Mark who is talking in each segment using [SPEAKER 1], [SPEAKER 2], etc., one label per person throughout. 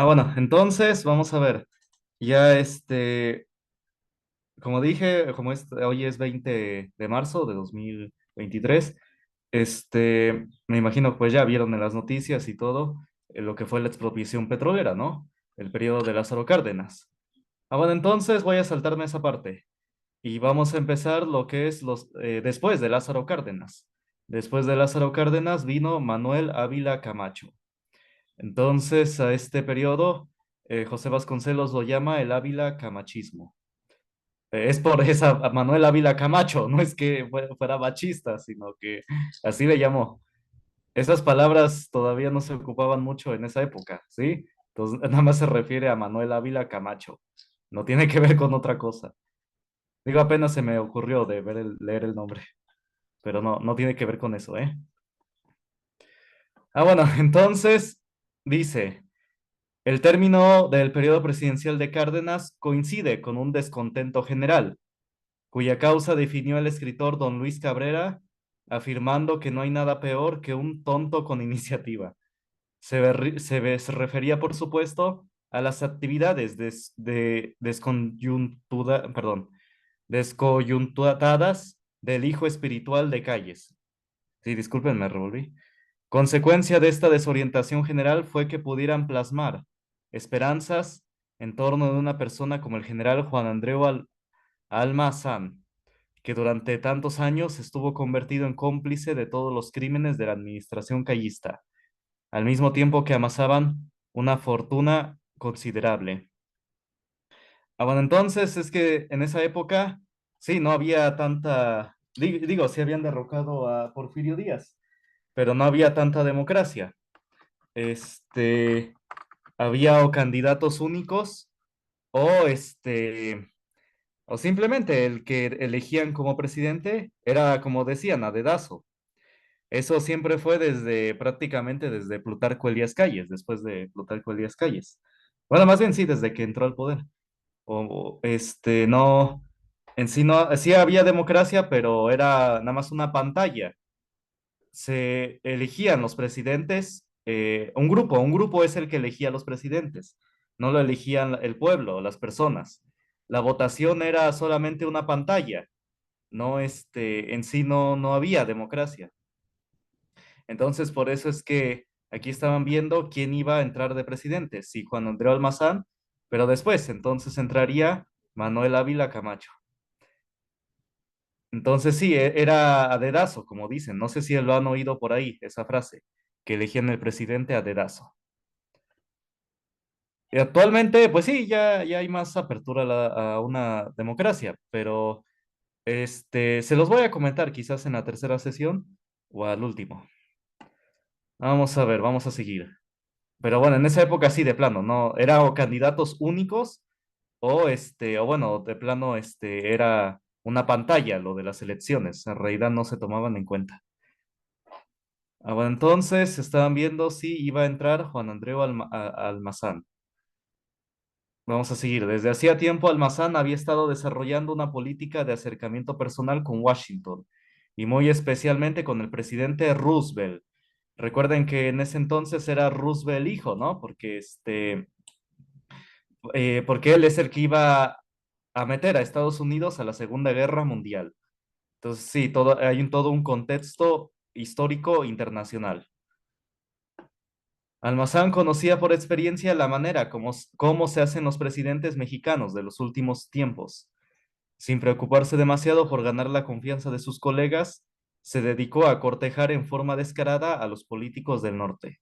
[SPEAKER 1] Bueno, entonces vamos a ver. Ya como dije, hoy es 20 de marzo de 2023, me imagino pues ya vieron en las noticias y todo lo que fue la expropiación petrolera, ¿no? El periodo de Lázaro Cárdenas. Bueno, entonces voy a saltarme esa parte y vamos a empezar lo que es después de Lázaro Cárdenas. Después de Lázaro Cárdenas vino Manuel Ávila Camacho. Entonces, a este periodo, José Vasconcelos lo llama el Ávila Camachismo. Es por esa a Manuel Ávila Camacho, no es que fuera machista, sino que así le llamó. Esas palabras todavía no se ocupaban mucho en esa época, ¿sí? Entonces, nada más se refiere a Manuel Ávila Camacho. No tiene que ver con otra cosa. Digo, apenas se me ocurrió de leer el nombre, pero no tiene que ver con eso, ¿eh? Bueno, entonces dice. El término del periodo presidencial de Cárdenas coincide con un descontento general, cuya causa definió el escritor don Luis Cabrera, afirmando que no hay nada peor que un tonto con iniciativa. Se refería, por supuesto, a las actividades descoyuntadas del hijo espiritual de Calles. Sí, disculpen, me revolví. Consecuencia de esta desorientación general fue que pudieran plasmar esperanzas en torno de una persona como el general Juan Andreu Almazán, que durante tantos años estuvo convertido en cómplice de todos los crímenes de la administración callista, al mismo tiempo que amasaban una fortuna considerable. Bueno, entonces es que en esa época, sí, no había digo, sí habían derrocado a Porfirio Díaz, pero no había tanta democracia. Este, Había o candidatos únicos o o simplemente el que elegían como presidente era, como decían, a dedazo. Eso siempre fue prácticamente desde Plutarco Elías Calles, después de Plutarco Elías Calles. Bueno, más bien sí, desde que entró al poder. No, en sí no, sí había democracia, pero era nada más una pantalla. Se elegían los presidentes, un grupo es el que elegía a los presidentes, no lo elegían el pueblo, las personas. La votación era solamente una pantalla, no en sí no había democracia. Entonces, por eso es que aquí estaban viendo quién iba a entrar de presidente, si Juan Andreu Almazán, pero después, entonces entraría Manuel Ávila Camacho. Entonces sí, era a dedazo, como dicen. No sé si lo han oído por ahí, esa frase, que elegían el presidente a dedazo. Y actualmente, pues sí, ya hay más apertura a una democracia, pero se los voy a comentar quizás en la tercera sesión o al último. Vamos a ver, vamos a seguir. Pero bueno, en esa época sí, de plano, ¿no? Era o candidatos únicos o bueno, de plano, era una pantalla lo de las elecciones. En realidad no se tomaban en cuenta. Bueno, entonces estaban viendo si iba a entrar Juan Andreu Almazán. Vamos a seguir. Desde hacía tiempo, Almazán había estado desarrollando una política de acercamiento personal con Washington y muy especialmente con el presidente Roosevelt. Recuerden que en ese entonces era Roosevelt hijo, ¿no? Porque él es el que iba a meter a Estados Unidos a la Segunda Guerra Mundial. Entonces, sí, todo un contexto histórico internacional. Almazán conocía por experiencia la manera como se hacen los presidentes mexicanos de los últimos tiempos. Sin preocuparse demasiado por ganar la confianza de sus colegas, se dedicó a cortejar en forma descarada a los políticos del norte.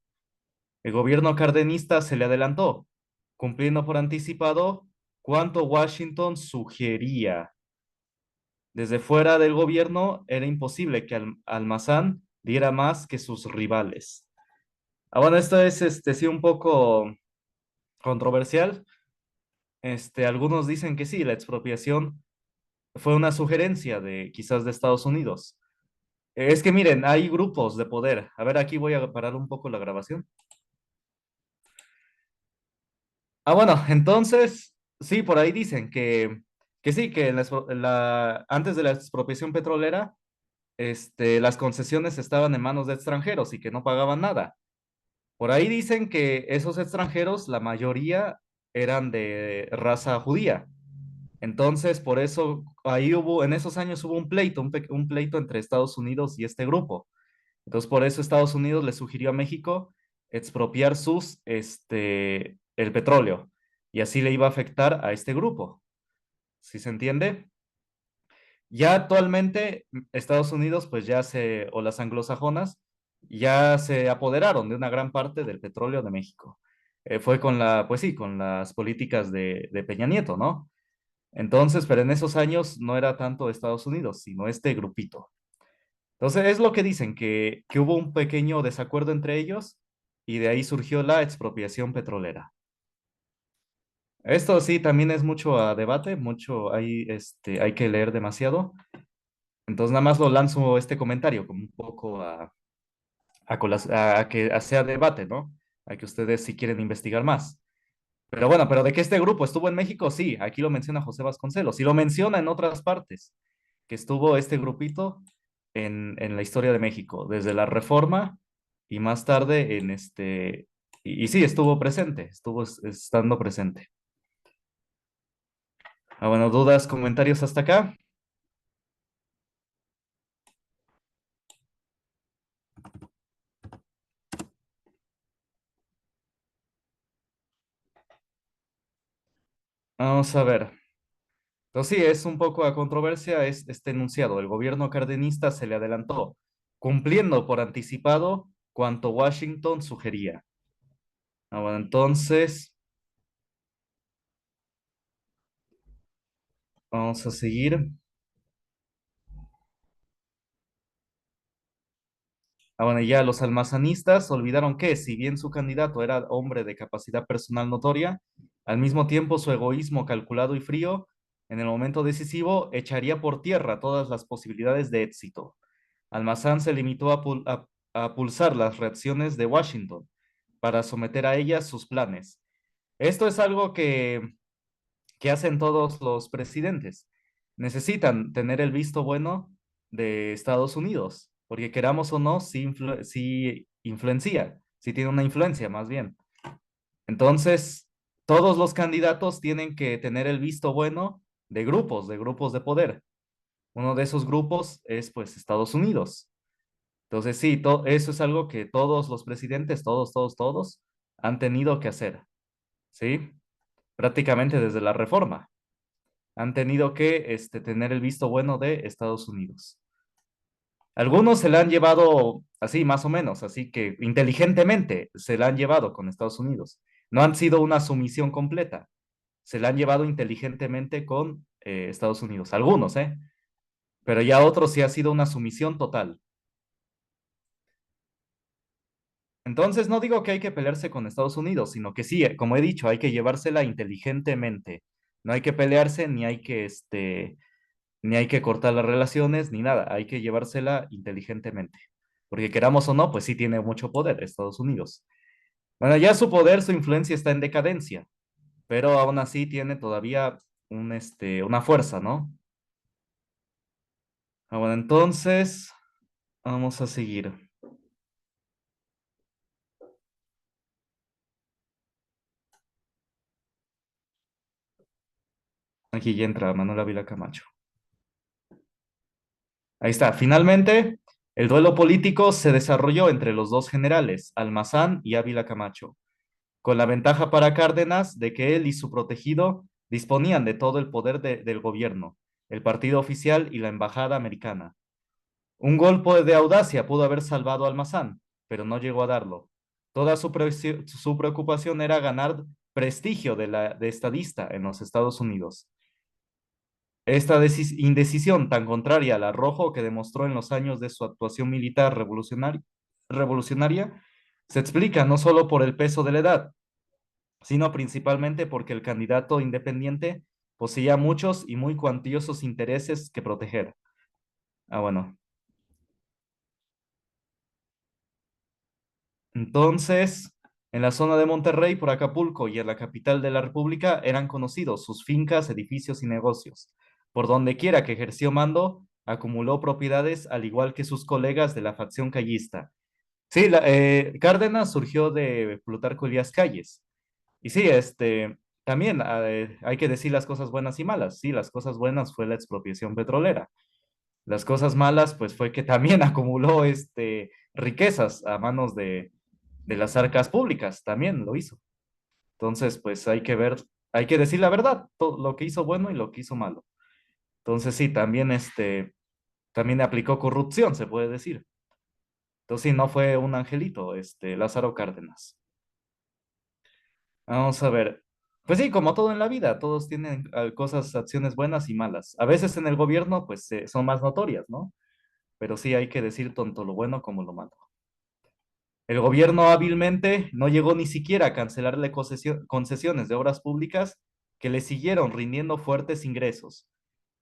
[SPEAKER 1] El gobierno cardenista se le adelantó, cumpliendo por anticipado cuanto Washington sugería. Desde fuera del gobierno era imposible que Almazán diera más que sus rivales. Bueno, esto es sí un poco controversial. Algunos dicen que sí, la expropiación fue una sugerencia de quizás de Estados Unidos. Es que miren, hay grupos de poder. A ver, aquí voy a parar un poco la grabación. Bueno, entonces, sí, por ahí dicen que sí, que antes de la expropiación petrolera, las concesiones estaban en manos de extranjeros y que no pagaban nada. Por ahí dicen que esos extranjeros, la mayoría eran de raza judía. Entonces, por eso ahí hubo, en esos años hubo un pleito, un pleito entre Estados Unidos y este grupo. Entonces, por eso Estados Unidos le sugirió a México expropiar el petróleo, y así le iba a afectar a este grupo. ¿Sí se entiende? Ya actualmente Estados Unidos, o las anglosajonas, ya se apoderaron de una gran parte del petróleo de México. Fue pues sí, con las políticas de Peña Nieto, ¿no? Entonces, pero en esos años no era tanto Estados Unidos, sino este grupito. Entonces, es lo que dicen, que hubo un pequeño desacuerdo entre ellos y de ahí surgió la expropiación petrolera. Esto sí, también es mucho a debate, hay que leer demasiado. Entonces, nada más lo lanzo este comentario como un poco a que sea debate, ¿no? A que ustedes si quieren investigar más. Pero bueno, pero de que este grupo estuvo en México, sí, aquí lo menciona José Vasconcelos y lo menciona en otras partes, que estuvo este grupito en la historia de México, desde la Reforma y más tarde y sí, estuvo presente, estando presente. Ah, bueno, dudas, comentarios hasta acá. Vamos a ver. Entonces, sí, es un poco a controversia, es este enunciado. El gobierno cardenista se le adelantó, cumpliendo por anticipado cuanto Washington sugería. Ah, bueno, entonces, vamos a seguir. Ah, bueno, ya los almazanistas olvidaron que, si bien su candidato era hombre de capacidad personal notoria, al mismo tiempo su egoísmo calculado y frío, en el momento decisivo, echaría por tierra todas las posibilidades de éxito. Almazán se limitó a pulsar las reacciones de Washington para someter a ellas sus planes. Esto es algo que hacen todos los presidentes. Necesitan tener el visto bueno de Estados Unidos, porque queramos o no, sí influencia, sí tiene una influencia más bien. Entonces, todos los candidatos tienen que tener el visto bueno de grupos de poder. Uno de esos grupos es pues Estados Unidos. Entonces, sí, eso es algo que todos los presidentes, todos han tenido que hacer, ¿sí? Prácticamente desde la reforma han tenido que tener el visto bueno de Estados Unidos. Algunos se la han llevado así, más o menos, así que inteligentemente se la han llevado con Estados Unidos. No han sido una sumisión completa, se la han llevado inteligentemente con Estados Unidos. Algunos, ¿eh? Pero ya otros sí ha sido una sumisión total. Entonces, no digo que hay que pelearse con Estados Unidos, sino que sí, como he dicho, hay que llevársela inteligentemente. No hay que pelearse ni hay que cortar las relaciones, ni nada. Hay que llevársela inteligentemente. Porque queramos o no, pues sí tiene mucho poder Estados Unidos. Bueno, ya su poder, su influencia está en decadencia, pero aún así tiene todavía una fuerza, ¿no? Ah, bueno, entonces, vamos a seguir. Aquí ya entra Manuel Ávila Camacho. Ahí está. Finalmente, el duelo político se desarrolló entre los dos generales, Almazán y Ávila Camacho, con la ventaja para Cárdenas de que él y su protegido disponían de todo el poder del gobierno, el partido oficial y la embajada americana. Un golpe de audacia pudo haber salvado a Almazán, pero no llegó a darlo. Toda su preocupación era ganar prestigio de estadista en los Estados Unidos. Esta indecisión tan contraria al arrojo que demostró en los años de su actuación militar revolucionaria se explica no solo por el peso de la edad, sino principalmente porque el candidato independiente poseía muchos y muy cuantiosos intereses que proteger. Ah, bueno. Entonces, en la zona de Monterrey, por Acapulco y en la capital de la República eran conocidos sus fincas, edificios y negocios. Por donde quiera que ejerció mando, acumuló propiedades al igual que sus colegas de la facción callista. Sí, Cárdenas surgió de Plutarco Elías Calles. Y sí, también hay que decir las cosas buenas y malas. Sí, las cosas buenas fue la expropiación petrolera. Las cosas malas, pues fue que también acumuló riquezas a manos de las arcas públicas, también lo hizo. Entonces, pues hay que ver, hay que decir la verdad, todo lo que hizo bueno y lo que hizo malo. Entonces, sí, también también aplicó corrupción, se puede decir. Entonces, sí, no fue un angelito, Lázaro Cárdenas. Vamos a ver. Pues sí, como todo en la vida, todos tienen cosas, acciones buenas y malas. A veces en el gobierno, pues son más notorias, ¿no? Pero sí hay que decir tanto lo bueno como lo malo. El gobierno hábilmente no llegó ni siquiera a cancelarle concesiones de obras públicas que le siguieron rindiendo fuertes ingresos,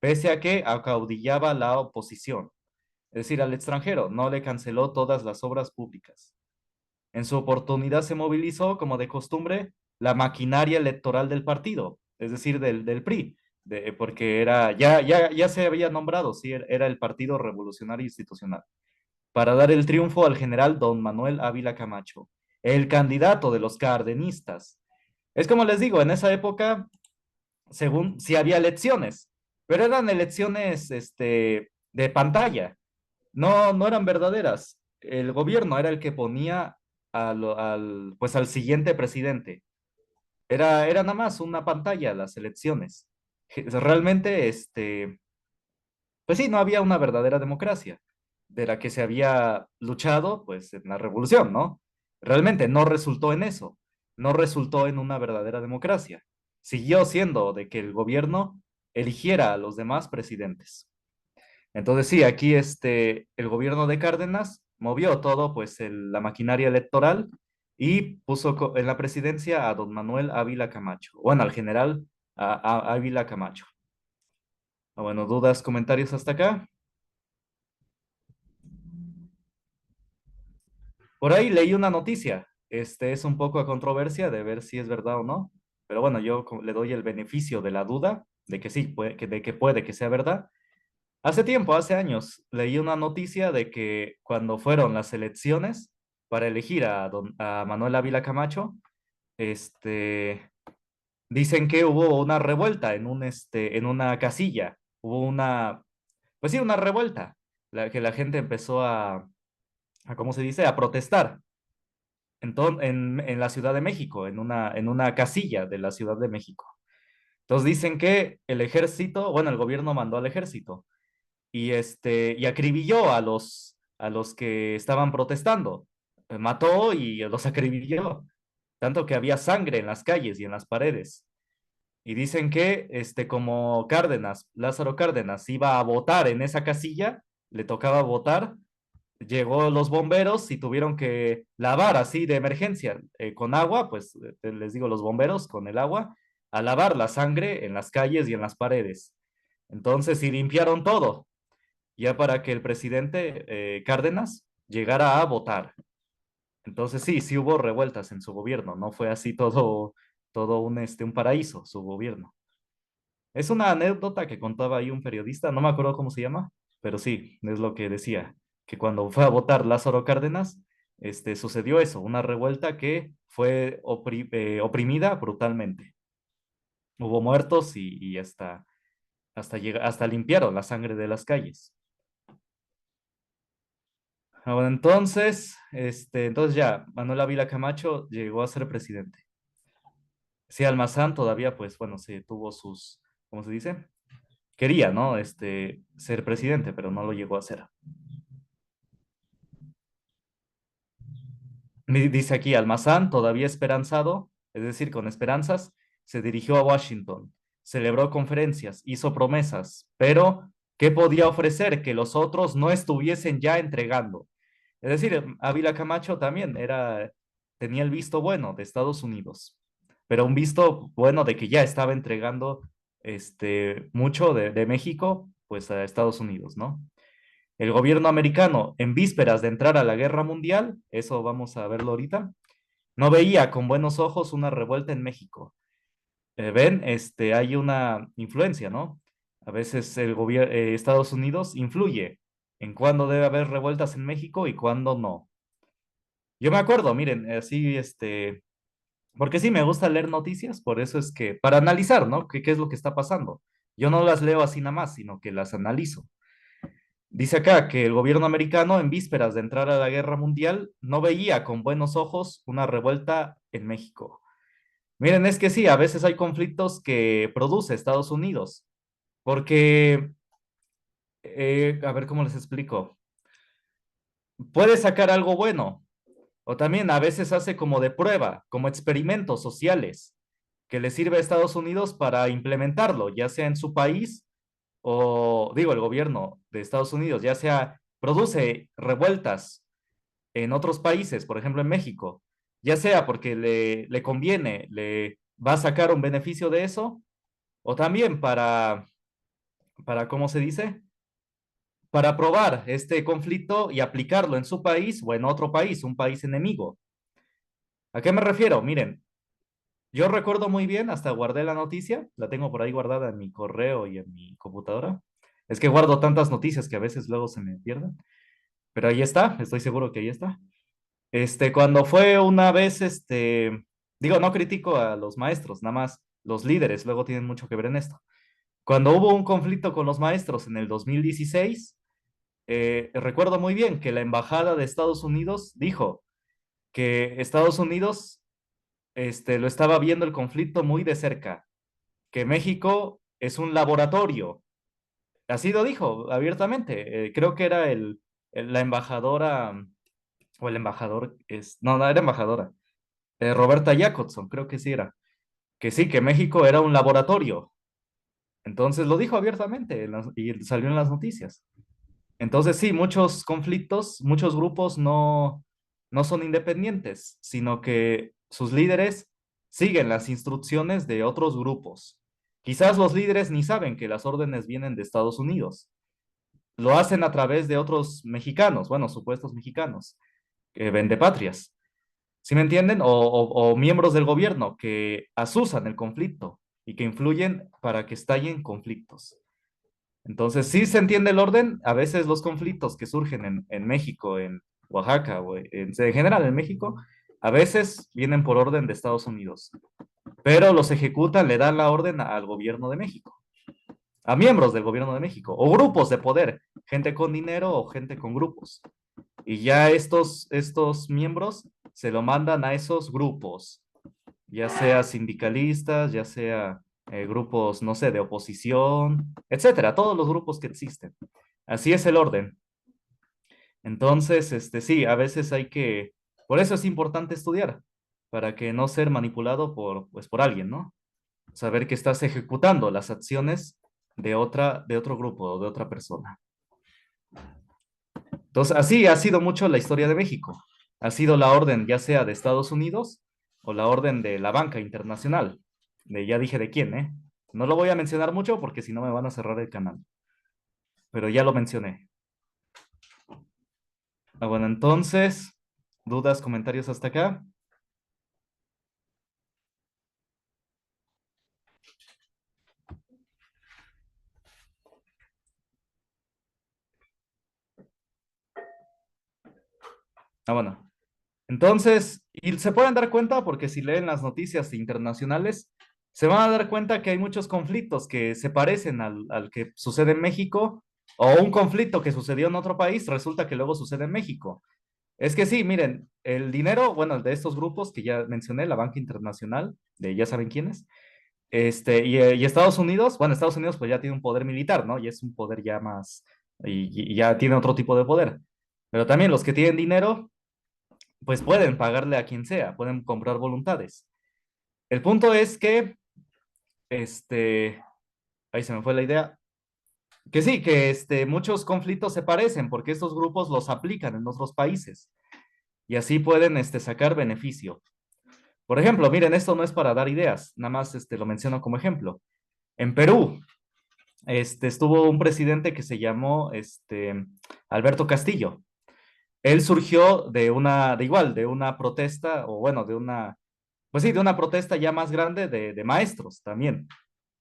[SPEAKER 1] pese a que acaudillaba la oposición, es decir, al extranjero, no le canceló todas las obras públicas. En su oportunidad se movilizó, como de costumbre, la maquinaria electoral del partido, es decir, del PRI, porque ya se había nombrado, sí, era el Partido Revolucionario Institucional, para dar el triunfo al general don Manuel Ávila Camacho, el candidato de los cardenistas. Es como les digo, en esa época, según si había elecciones, pero eran elecciones de pantalla, no eran verdaderas. El gobierno era el que ponía pues al siguiente presidente. Era nada más una pantalla las elecciones. Realmente, pues sí, no había una verdadera democracia de la que se había luchado, pues, en la revolución, ¿no? Realmente no resultó en eso, no resultó en una verdadera democracia. Siguió siendo de que el gobierno eligiera a los demás presidentes. Entonces sí, aquí el gobierno de Cárdenas movió todo, pues, la maquinaria electoral y puso en la presidencia a don Manuel Ávila Camacho, bueno, al general Ávila Camacho. Bueno, dudas, comentarios hasta acá. Por ahí leí una noticia. Es un poco a controversia de ver si es verdad o no, pero bueno, yo le doy el beneficio de la duda de que sí, de que puede que sea verdad. Hace tiempo, hace años, leí una noticia de que cuando fueron las elecciones para elegir a Manuel Ávila Camacho, este, dicen que hubo una revuelta en una casilla. Hubo pues sí, una revuelta, que la gente empezó ¿cómo se dice? A protestar en la Ciudad de México, en una casilla de la Ciudad de México. Entonces dicen que el ejército, bueno, el gobierno mandó al ejército y acribilló a los que estaban protestando. Mató y los acribilló, tanto que había sangre en las calles y en las paredes. Y dicen que como Cárdenas, Lázaro Cárdenas, iba a votar en esa casilla, le tocaba votar, llegó los bomberos y tuvieron que lavar así de emergencia con agua, pues les digo, los bomberos con el agua, a lavar la sangre en las calles y en las paredes. Entonces, y limpiaron todo, ya para que el presidente Cárdenas llegara a votar. Entonces, sí, sí hubo revueltas en su gobierno, no fue así todo un paraíso, su gobierno. Es una anécdota que contaba ahí un periodista, no me acuerdo cómo se llama, pero sí, es lo que decía, que cuando fue a votar Lázaro Cárdenas, sucedió eso, una revuelta que fue oprimida brutalmente. Hubo muertos y hasta limpiaron la sangre de las calles. Bueno, entonces ya, Manuel Ávila Camacho llegó a ser presidente. Sí, Almazán todavía, pues bueno, sí tuvo ¿cómo se dice? Quería, ¿no? Ser presidente, pero no lo llegó a ser. Dice aquí, Almazán, todavía esperanzado, es decir, con esperanzas, se dirigió a Washington, celebró conferencias, hizo promesas, pero ¿qué podía ofrecer que los otros no estuviesen ya entregando? Es decir, Ávila Camacho también tenía el visto bueno de Estados Unidos, pero un visto bueno de que ya estaba entregando mucho de México, pues a Estados Unidos, ¿no? El gobierno americano, en vísperas de entrar a la guerra mundial, eso vamos a verlo ahorita, no veía con buenos ojos una revuelta en México. Ven, hay una influencia, ¿no? A veces el gobierno, Estados Unidos influye en cuándo debe haber revueltas en México y cuándo no. Yo me acuerdo, miren, así, porque sí me gusta leer noticias, por eso es que, para analizar, ¿no? ¿Qué es lo que está pasando? Yo no las leo así nada más, sino que las analizo. Dice acá que el gobierno americano, en vísperas de entrar a la guerra mundial, no veía con buenos ojos una revuelta en México. Miren, es que sí, a veces hay conflictos que produce Estados Unidos, porque, a ver cómo les explico, puede sacar algo bueno, o también a veces hace como de prueba, como experimentos sociales, que le sirve a Estados Unidos para implementarlo, ya sea en su país o, digo, el gobierno de Estados Unidos, ya sea produce revueltas en otros países, por ejemplo en México, ya sea porque le conviene, le va a sacar un beneficio de eso, o también ¿cómo se dice? Para probar este conflicto y aplicarlo en su país o en otro país, un país enemigo. ¿A qué me refiero? Miren, yo recuerdo muy bien, hasta guardé la noticia, la tengo por ahí guardada en mi correo y en mi computadora. Es que guardo tantas noticias que a veces luego se me pierden, pero ahí está, estoy seguro que ahí está. Cuando fue una vez, digo, no critico a los maestros, nada más los líderes luego tienen mucho que ver en esto. Cuando hubo un conflicto con los maestros en el 2016, recuerdo muy bien que la embajada de Estados Unidos dijo que Estados Unidos, lo estaba viendo el conflicto muy de cerca, que México es un laboratorio. Así lo dijo abiertamente. Creo que era la embajadora, o el embajador, no, no era embajadora, Roberta Jacobson, creo que sí era, que sí, que México era un laboratorio. Entonces lo dijo abiertamente y salió en las noticias. Entonces sí, muchos conflictos, muchos grupos no son independientes, sino que sus líderes siguen las instrucciones de otros grupos. Quizás los líderes ni saben que las órdenes vienen de Estados Unidos. Lo hacen a través de otros mexicanos, bueno, supuestos mexicanos, vendepatrias. ¿Sí me entienden? O miembros del gobierno que asusan el conflicto y que influyen para que estallen conflictos. Entonces, sí se entiende el orden. A veces los conflictos que surgen en México, en Oaxaca o en general en México, a veces vienen por orden de Estados Unidos, pero los ejecutan, le dan la orden al gobierno de México, a miembros del gobierno de México, o grupos de poder, gente con dinero o gente con grupos. Y ya estos miembros se lo mandan a esos grupos, ya sea sindicalistas, ya sea grupos, no sé, de oposición, etcétera, todos los grupos que existen. Así es el orden. Entonces, sí, a veces por eso es importante estudiar, para que no ser manipulado pues, por alguien, ¿no? Saber que estás ejecutando las acciones de otro grupo o de otra persona. Entonces, así ha sido mucho la historia de México. Ha sido la orden ya sea de Estados Unidos o la orden de la banca internacional. Ya dije de quién, ¿eh? No lo voy a mencionar mucho porque si no me van a cerrar el canal, pero ya lo mencioné. Ah, bueno, entonces, dudas, comentarios hasta acá. Ah, bueno. Entonces, y se pueden dar cuenta porque si leen las noticias internacionales, se van a dar cuenta que hay muchos conflictos que se parecen al que sucede en México o un conflicto que sucedió en otro país, resulta que luego sucede en México. Es que sí, miren, el dinero, bueno, de estos grupos que ya mencioné, la banca internacional, de ya saben quiénes, y Estados Unidos, bueno, Estados Unidos pues ya tiene un poder militar, ¿no? Y es un poder ya más, y ya tiene otro tipo de poder. Pero también los que tienen dinero pues pueden pagarle a quien sea, pueden comprar voluntades. El punto es que, ahí se me fue la idea, que sí, que muchos conflictos se parecen porque estos grupos los aplican en otros países y así pueden sacar beneficio. Por ejemplo, miren, esto no es para dar ideas, nada más lo menciono como ejemplo. En Perú, estuvo un presidente que se llamó Alberto Castillo. Él surgió de una protesta, o bueno, pues sí, de una protesta ya más grande de maestros también,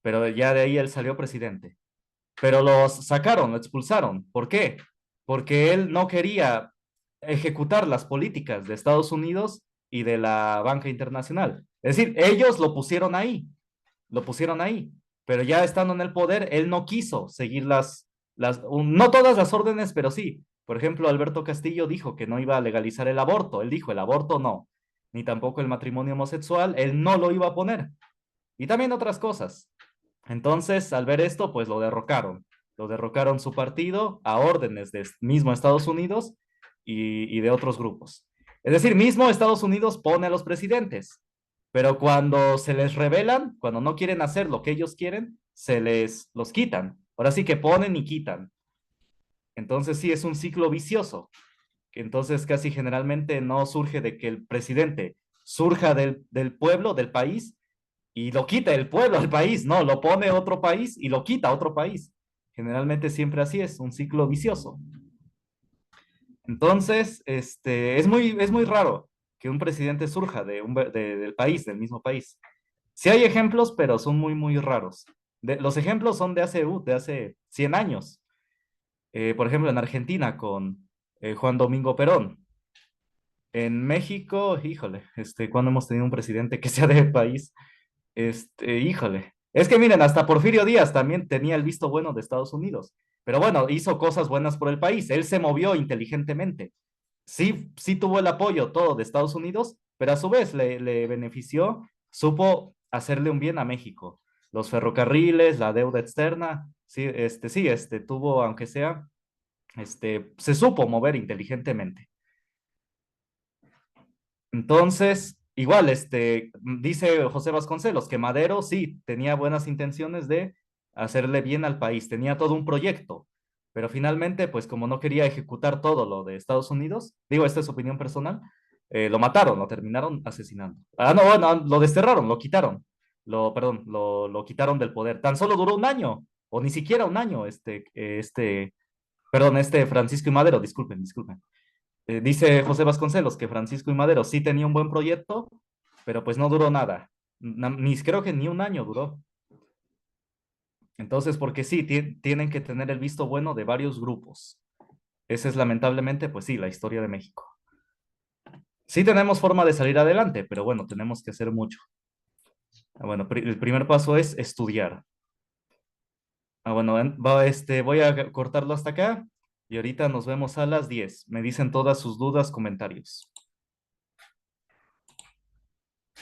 [SPEAKER 1] pero ya de ahí él salió presidente. Pero los sacaron, lo expulsaron. ¿Por qué? Porque él no quería, ejecutar las políticas de Estados Unidos y de la banca internacional. Es decir, ellos lo pusieron ahí, pero ya estando en el poder, él no quiso seguir no todas las órdenes, pero sí. Por ejemplo, Alberto Castillo dijo que no iba a legalizar el aborto. Él dijo, el aborto no, ni tampoco el matrimonio homosexual, él no lo iba a poner. Y también otras cosas. Entonces, al ver esto, pues lo derrocaron. Lo derrocaron su partido a órdenes de mismo Estados Unidos y de otros grupos. Es decir, mismo Estados Unidos pone a los presidentes, pero cuando se les rebelan, cuando no quieren hacer lo que ellos quieren, se les los quitan. Ahora sí que ponen y quitan. Entonces sí es un ciclo vicioso, que entonces casi generalmente no surge de que el presidente surja del pueblo, del país, y lo quita el pueblo al país, no, lo pone otro país y lo quita a otro país. Generalmente siempre así es, un ciclo vicioso. Entonces, es muy raro que un presidente surja del país, del mismo país. Sí hay ejemplos, pero son muy, muy raros. Los ejemplos son de hace 100 años. Por ejemplo, en Argentina con Juan Domingo Perón. En México, híjole, cuando hemos tenido un presidente que sea del país, híjole. Es que miren, hasta Porfirio Díaz también tenía el visto bueno de Estados Unidos. Pero bueno, hizo cosas buenas por el país. Él se movió inteligentemente. Sí, sí tuvo el apoyo todo de Estados Unidos, pero a su vez le benefició, supo hacerle un bien a México. Los ferrocarriles, la deuda externa, sí, tuvo, aunque sea, se supo mover inteligentemente. Entonces, igual, dice José Vasconcelos que Madero sí tenía buenas intenciones de hacerle bien al país, tenía todo un proyecto, pero finalmente, pues como no quería ejecutar todo lo de Estados Unidos, digo, esta es opinión personal, lo mataron, lo terminaron asesinando. Ah, no, no, lo desterraron, lo quitaron, perdón, lo quitaron del poder. Tan solo duró un año, o ni siquiera un año, perdón, Francisco y Madero, disculpen, disculpen. Dice José Vasconcelos que Francisco y Madero sí tenía un buen proyecto, pero pues no duró nada. Ni creo que ni un año duró. Entonces, porque sí, tienen que tener el visto bueno de varios grupos. Esa es lamentablemente, pues sí, la historia de México. Sí tenemos forma de salir adelante, pero bueno, tenemos que hacer mucho. Bueno, el primer paso es estudiar. Bueno, voy a cortarlo hasta acá y ahorita nos vemos a las 10. Me dicen todas sus dudas, comentarios.